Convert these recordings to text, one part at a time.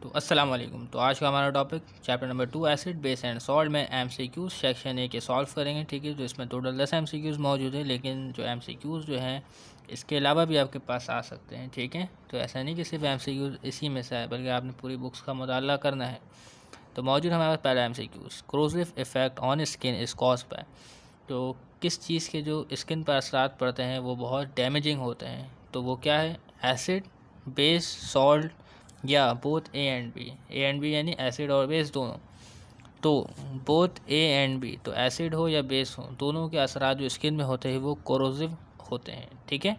तो अस्सलाम वालेकुम। तो आज का हमारा topic chapter number 2 acid base and salt में एमसीक्यूज सेक्शन ए के सॉल्व करेंगे। ठीक है, तो इसमें टोटल 10 एमसीक्यूज मौजूद है, लेकिन जो एमसीक्यूज जो हैं इसके अलावा भी आपके पास आ सकते हैं। ठीक है, तो ऐसा नहीं कि सिर्फ एमसीक्यूज इसी में से है, बल्कि आपने पूरी बुक्स का मुताला करना है। तो मौजूद हमारे पास पहला MCQs, corrosive effect on skin is caused by. तो किस चीज़ के जो स्किन पर असरात पड़ते हैं वो बहुत डैमेजिंग होते हैं, तो वो क्या है? एसिड, बेस, सॉल्ट या both A and B. A and B यानी एसिड और बेस दोनों। तो बोथ ए एंड बी, तो एसिड हो या बेस हो, दोनों के असरात जो स्किन में होते हैं वो कोरोसिव होते हैं। ठीक है,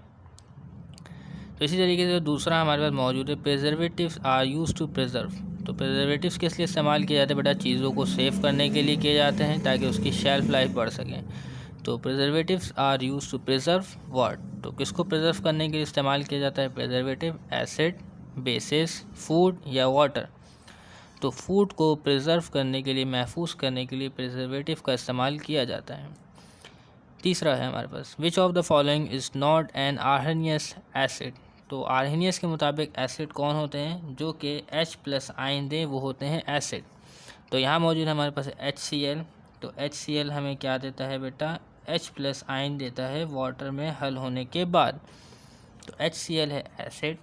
तो इसी तरीके से दूसरा हमारे पास मौजूद है, preservatives are use to preserve. तो प्रिजर्वेटिव्स किस लिए इस्तेमाल किए जाते हैं बेटा? चीज़ों को सेव करने के लिए किए जाते हैं ताकि उसकी शेल्फ लाइफ बढ़ सके। तो preservatives are use to preserve what? तो किसको प्रिजर्व करने के लिए इस्तेमाल किया जाता है प्रिजर्वेटिव? एसिड, बेसिस, फूड या वाटर। तो फूड को प्रिजर्व करने के लिए, महफूज करने के लिए प्रिजर्वेटिव का इस्तेमाल किया जाता है। तीसरा है हमारे पास, which of the following is not an Arrhenius acid. तो आर्हेनियस के मुताबिक एसिड कौन होते हैं? जो कि H+ आयन दें वो होते हैं एसिड। तो यहाँ मौजूद हमारे पास HCl। तो HCl हमें क्या देता है बेटा? H+ आयन देता है वाटर में हल होने के बाद। तो HCl है एसिड।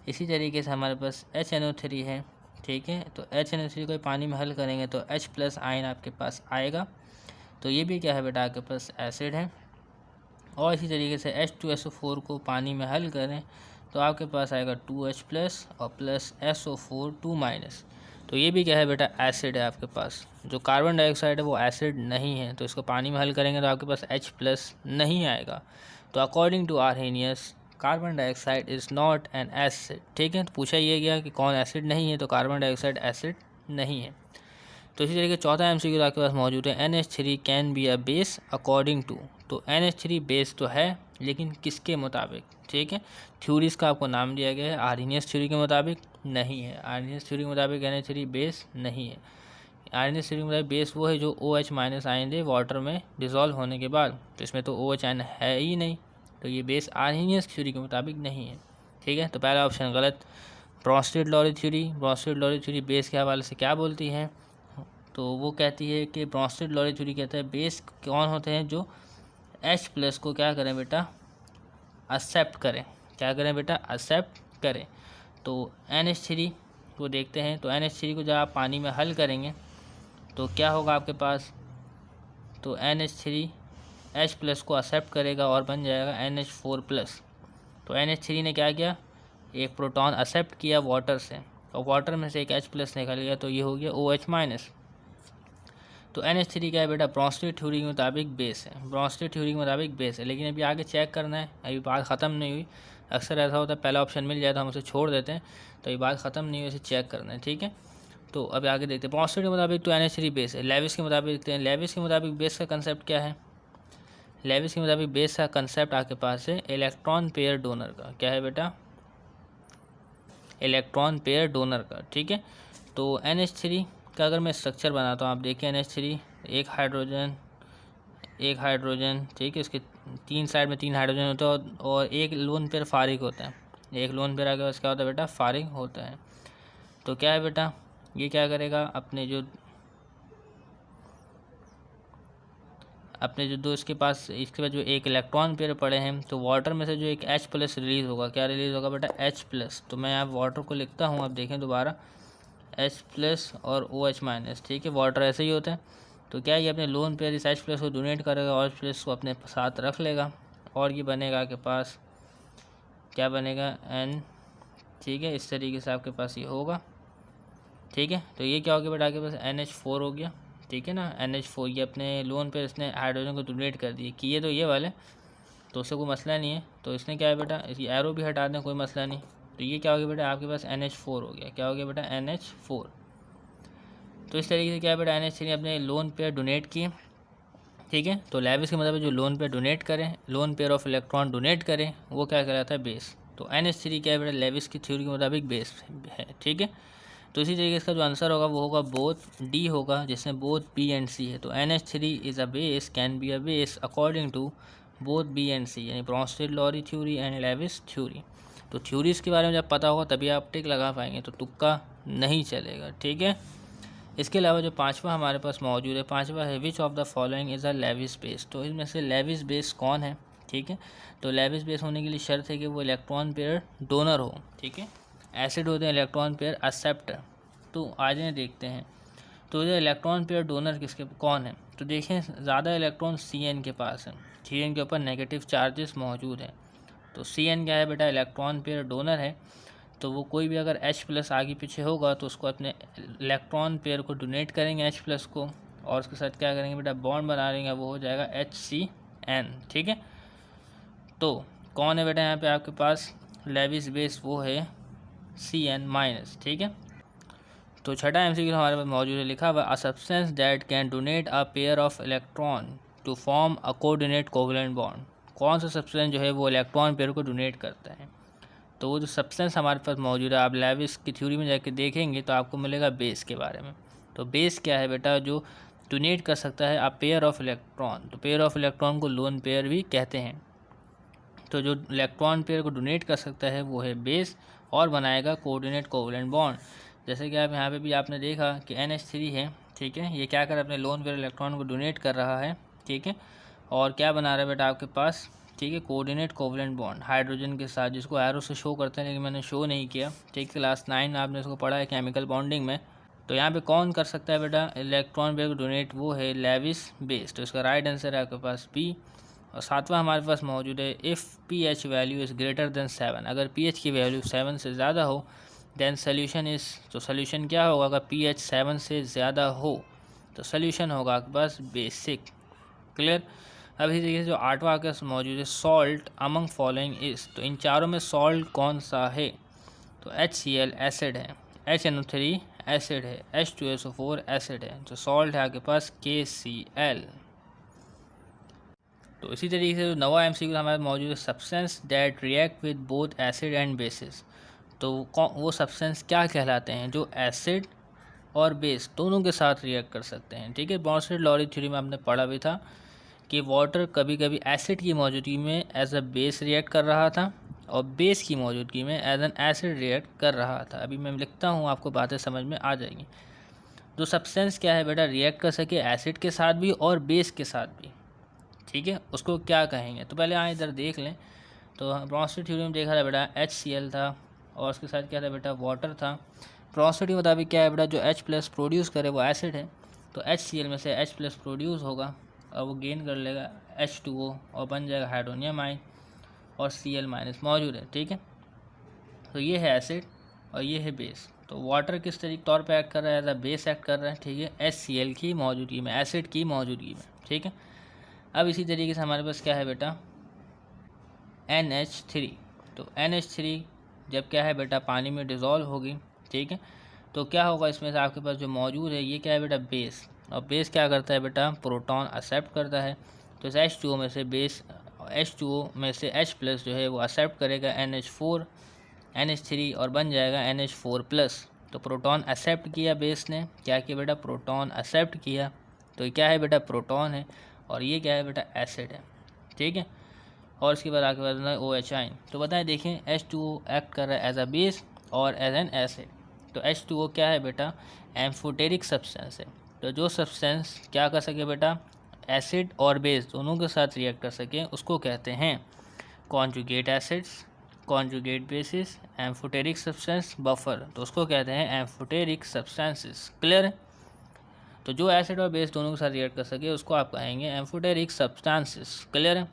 इसी तरीके से हमारे पास HNO3 है। ठीक है, तो HNO3 को पानी में हल करेंगे तो H+ आयन आपके पास आएगा। तो ये भी क्या है बेटा? आपके पास एसिड है। और इसी तरीके से H2SO4 को पानी में हल करें तो आपके पास आएगा 2H+ और प्लस SO4 2-। तो ये भी क्या है बेटा? एसिड है आपके पास। जो कार्बन डाइऑक्साइड है वो एसिड नहीं है, तो इसको पानी में हल करेंगे तो आपके पास H+ नहीं आएगा। तो according to Arrhenius, carbon dioxide is not an acid. ठीक है, तो पूछा ये गया कि कौन एसिड नहीं है, तो कार्बन डाइऑक्साइड एसिड नहीं है। तो इसी तरीके चौथा एमसीक्यू आपके पास मौजूद है, NH3 can be a base according to. तो NH3 बेस तो है, लेकिन किसके मुताबिक? ठीक है, थ्योरीज का आपको नाम दिया गया है। आर्हेनियस थ्योरी के मुताबिक नहीं है। आर्हेनियस थ्योरी के मुताबिक NH3 बेस नहीं है। आर्हेनियस थ्योरी के मुताबिक बेस वो है जो OH- आयन दे वाटर में डिज़ोल्व होने के बाद। तो इसमें तो OH आयन है ही नहीं, तो ये बेस आर्हेनियस थ्योरी के मुताबिक नहीं है। ठीक है, तो पहला ऑप्शन गलत। ब्रोंस्टेड-लॉरी थ्योरी बेस के हवाले से क्या बोलती है? तो वो कहती है कि ब्रोंस्टेड-लॉरी थ्योरी कहता है बेस कौन होते हैं? जो H+ को क्या करें बेटा? एक्सेप्ट करें। क्या करें बेटा? एक्सेप्ट करें। तो NH3 को देखते हैं, तो NH3 को जब आप पानी में हल करेंगे तो क्या होगा आपके पास? तो NH3 H+ को एक्सेप्ट करेगा और बन जाएगा NH4+। तो NH3 ने क्या किया? एक प्रोटॉन एक्सेप्ट किया वाटर से, और वाटर में से एक H+ निकल गया, तो ये हो गया OH-। तो NH3 क्या है बेटा? ब्रोंस्टेड थ्योरी के मुताबिक बेस है। ब्रोंस्टेड थ्योरी के मुताबिक बेस है, लेकिन अभी आगे चेक करना है, अभी बात ख़त्म नहीं हुई। अक्सर ऐसा होता है पहला ऑप्शन मिल जाए तो हम उसे छोड़ देते हैं, तो अभी बात ख़त्म नहीं हुई, इसे चेक करना है। ठीक है, तो अभी आगे देखते हैं। ब्रोंस्टेड के मुताबिक तो NH3 बेस है। लेविस के मुताबिक देखते हैं। लेविस के मुताबिक बेस का कंसेप्ट क्या है? लेविस के मुताबिक बेस का कंसेप्ट आपके पास है इलेक्ट्रॉन पेयर डोनर का। क्या है बेटा? इलेक्ट्रॉन पेयर डोनर का। ठीक है, तो NH3 का अगर मैं स्ट्रक्चर बनाता हूँ, आप देखिए NH3 एक हाइड्रोजन, एक हाइड्रोजन। ठीक है, इसके तीन साइड में 3 हाइड्रोजन होता है और एक लोन पेयर फारिग होता है। एक लोन पेयर आगे क्या होता है बेटा? फारिग होता है। तो क्या है बेटा? ये क्या करेगा? अपने जो दो इसके पास, इसके बाद जो एक इलेक्ट्रॉन पेयर पड़े हैं, तो वाटर में से जो एक H+ रिलीज़ होगा। क्या रिलीज़ होगा बेटा? H+। तो मैं यहाँ वाटर को लिखता हूँ, आप देखें दोबारा, H+ और OH-। ठीक है, वाटर ऐसे ही होता है। तो क्या ये अपने लोन पेयर इस H+ को डोनेट करेगा और H+ को अपने साथ रख लेगा, और ये बनेगा आपके पास क्या बनेगा? N। ठीक है, इस तरीके से आपके पास ये होगा। ठीक है, तो ये क्या हो गया बेटा? आपके पास NH4 हो गया। ठीक है ना, NH4 ये अपने लोन पेयर इसने हाइड्रोजन को डोनेट कर दिए, किए तो ये वाले, तो उससे कोई मसला नहीं है। तो इसने क्या है बेटा? इसकी एरो भी हटा दें, कोई मसला नहीं। तो ये क्या हो गया बेटा? आपके पास NH4 हो गया। क्या हो गया बेटा? NH4। तो इस तरीके से क्या है बेटा? NH3 ने अपने लोन पेयर डोनेट किए। ठीक है, तो लेविस के मतलब जो लोन पेयर डोनेट करें, lone pair of electron donate करें, वो क्या कहलाता है? बेस। तो NH3 क्या है बेटा? लेविस की थ्योरी के मुताबिक बेस है। ठीक है, तो इसी तरीके से इसका जो आंसर होगा वो होगा बोथ डी होगा, जिसमें बोथ बी एंड सी है। तो NH3 is a base, can be a base according to both B and C, यानी Bronsted Lowry theory and Lewis theory. तो थ्योरीज़ के बारे में जब पता होगा तभी आप टिक लगा पाएंगे, तो तुक्का नहीं चलेगा, ठीक है। इसके अलावा जो पांचवा हमारे पास मौजूद है, पांचवा है which of the following is a Lewis base. तो इनमें से लेविस बेस कौन है, ठीक है। तो लेविस बेस होने के लिए शर्त है कि वो इलेक्ट्रॉन पेयर डोनर हो, ठीक है। एसिड होते हैं इलेक्ट्रॉन पेयर एक्सेप्टर। तो आज देखते हैं तो ये इलेक्ट्रॉन पेयर डोनर किसके कौन है। तो देखें ज़्यादा इलेक्ट्रॉन Cn के पास है, Cn के ऊपर नेगेटिव चार्जेस मौजूद है। तो Cn क्या है बेटा, इलेक्ट्रॉन पेयर डोनर है। तो वो कोई भी अगर H+ आगे पीछे होगा तो उसको अपने इलेक्ट्रॉन पेयर को डोनेट करेंगे H+ को, और उसके साथ क्या करेंगे बेटा, बॉन्ड बना लेंगे, वो हो जाएगा HCN, ठीक है। तो कौन है बेटा यहाँ पे आपके पास लेविस बेस, वो है Cn-, ठीक है। तो छठा MCQ हमारे पास मौजूद है, लिखा हुआ a substance that can donate a pair of electron to form a coordinate covalent bond. कौन सा सब्सटेंस जो है वो इलेक्ट्रॉन पेयर को डोनेट करता है। तो वो जो सब्सटेंस हमारे पास मौजूद है, आप लेविस की थ्योरी में जाके देखेंगे तो आपको मिलेगा बेस के बारे में। तो बेस क्या है बेटा, जो डोनेट कर सकता है अ पेयर ऑफ इलेक्ट्रॉन। तो पेयर ऑफ इलेक्ट्रॉन को लोन पेयर भी कहते हैं। तो जो इलेक्ट्रॉन पेयर को डोनेट कर सकता है वो है बेस, और बनाएगा कोऑर्डिनेट कोवलेंट बॉन्ड। जैसे कि आप यहाँ पे भी आपने देखा कि NH3 है, ठीक है। ये क्या कर अपने लोन पेयर इलेक्ट्रॉन को डोनेट कर रहा है, ठीक है। और क्या बना रहा है बेटा आपके पास, ठीक है, कोऑर्डिनेट कोवलेंट बॉन्ड हाइड्रोजन के साथ, जिसको एरो से शो करते हैं, लेकिन मैंने शो नहीं किया, ठीक। क्लास 9 आपने इसको पढ़ा है केमिकल बॉन्डिंग में। तो यहाँ पे कौन कर सकता है बेटा इलेक्ट्रॉन पेयर को डोनेट, वो है लेविस बेस। तो इसका राइट आंसर है आपके पास बी। और सातवां हमारे पास मौजूद है if pH value is greater than 7। अगर pH की वैल्यू 7 से ज़्यादा हो देन सोल्यूशन इज़, तो सोल्यूशन क्या होगा, अगर pH 7 से ज़्यादा हो तो सोल्यूशन होगा आपके पास बेसिक, क्लियर। अब इसी तरीके से जो आठवां आपके पास मौजूद है सॉल्ट अमंग फॉलोइंग इज़। तो इन चारों में सॉल्ट कौन सा है। तो HCl एसिड है, HNO3 एसिड है, H2SO4 एसिड है। तो सॉल्ट है आपके पास KCl। तो इसी तरीके से जो नवा MCQ हमारे मौजूद है substance that react with both acid and bases. तो वो सब्सटेंस क्या कहलाते हैं जो एसिड और बेस दोनों के साथ रिएक्ट कर सकते हैं, ठीक है। ब्रॉन्स्टेड-लॉरी थ्योरी में हमने पढ़ा भी था कि वाटर कभी कभी एसिड की मौजूदगी में एज अ बेस रिएक्ट कर रहा था, और बेस की मौजूदगी में एज एन एसिड रिएक्ट कर रहा था। अभी मैं लिखता हूँ, आपको बातें समझ में आ जाएंगी। जो सब्सटेंस क्या है बेटा रिएक्ट कर सके एसिड के साथ भी और बेस के साथ भी, ठीक है, उसको क्या कहेंगे। तो पहले यहाँ इधर देख लें। तो ब्रॉन्स्टेड थ्योरी में देखा था बेटा HCl था, और उसके साथ क्या था बेटा वाटर था। ब्रॉन्स्टेड के मुताबिक क्या है बेटा, जो H+ प्रोड्यूस करे वो एसिड है। तो HCl में से H+ प्रोड्यूस होगा और वो गेन कर लेगा H2O और बन जाएगा हाइड्रोनियम आयन, और Cl- मौजूद है, ठीक है। तो ये है एसिड और ये है बेस। तो वाटर किस तरीके तौर पे एक्ट कर रहा है, एज अ बेस एक्ट कर रहा है, ठीक है, HCl की मौजूदगी में, एसिड की मौजूदगी में, ठीक है। अब इसी तरीके से हमारे पास क्या है बेटा NH3। तो NH3 जब क्या है बेटा पानी में डिज़ोल्व होगी, ठीक है, तो क्या होगा इसमें से आपके पास जो मौजूद है ये क्या है बेटा बेस। और बेस क्या करता है बेटा प्रोटॉन एक्सेप्ट करता है। तो इस H2O में से बेस, H2O में से H+ जो है वो एक्सेप्ट करेगा NH4 NH3 और बन जाएगा NH4+। तो प्रोटॉन एक्सेप्ट किया बेस ने, क्या किया बेटा प्रोटॉन एक्सेप्ट किया। तो ये क्या है बेटा प्रोटॉन है, और ये क्या है बेटा एसिड है, ठीक है। और इसके बाद आगे बढ़ना है OH आयन। तो बताएं देखें H2O एक्ट कर रहा है एज अ बेस और एज एन एसिड। तो H2O क्या है बेटा एम्फोटेरिक सब्सटेंस है। तो जो सब्सटेंस क्या कर सके बेटा एसिड और बेस दोनों के साथ रिएक्ट कर सके उसको कहते हैं conjugate acids, conjugate basis, amphoteric substance, buffer. तो उसको कहते हैं एम्फोटेरिक सब्सटेंसेस, क्लियर है। तो जो एसिड और बेस दोनों के साथ रिएक्ट कर सके उसको आप कहेंगे एम्फोटेरिक सब्सटेंसेस, क्लियर है।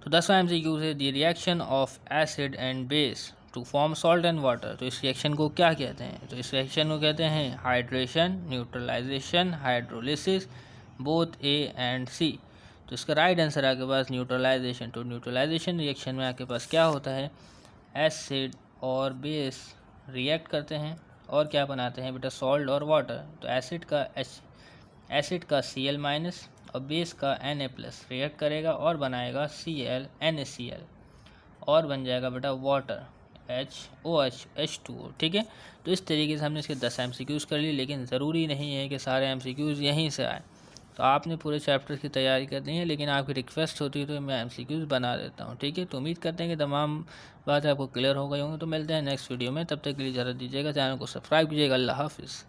तो 10वां MCQ है the reaction of acid and base to form salt and water. तो इस रिएक्शन को क्या कहते हैं, तो इस रिएक्शन को कहते हैं hydration, neutralisation, hydrolysis, both A and C। तो इसका राइट आंसर आपके पास न्यूट्रलाइजेशन। तो न्यूट्रलाइजेशन रिएक्शन में आपके पास क्या होता है एसिड और बेस रिएक्ट करते हैं और क्या बनाते हैं बेटा सॉल्ट और वाटर। तो एसिड का Cl- और बेस का Na+ रिएक्ट करेगा और बनाएगा Cl NaCl और बन जाएगा बेटा वाटर HOH H2O, ठीक है। तो इस तरीके से हमने इसके 10 MCQs कर लिए, लेकिन ज़रूरी नहीं है कि सारे MCQs यहीं से आए। तो आपने पूरे चैप्टर की तैयारी करनी है, लेकिन आपकी रिक्वेस्ट होती है तो मैं MCQs बना देता हूँ। ठीक है, तो उम्मीद करते हैं कि तमाम बातें आपको क्लियर हो गई होंगी। तो मिलते हैं नेक्स्ट वीडियो में, तब तक के लिए इजाज़त दीजिएगा, चैनल को सब्सक्राइब कीजिएगा। अल्लाह हाफिज़।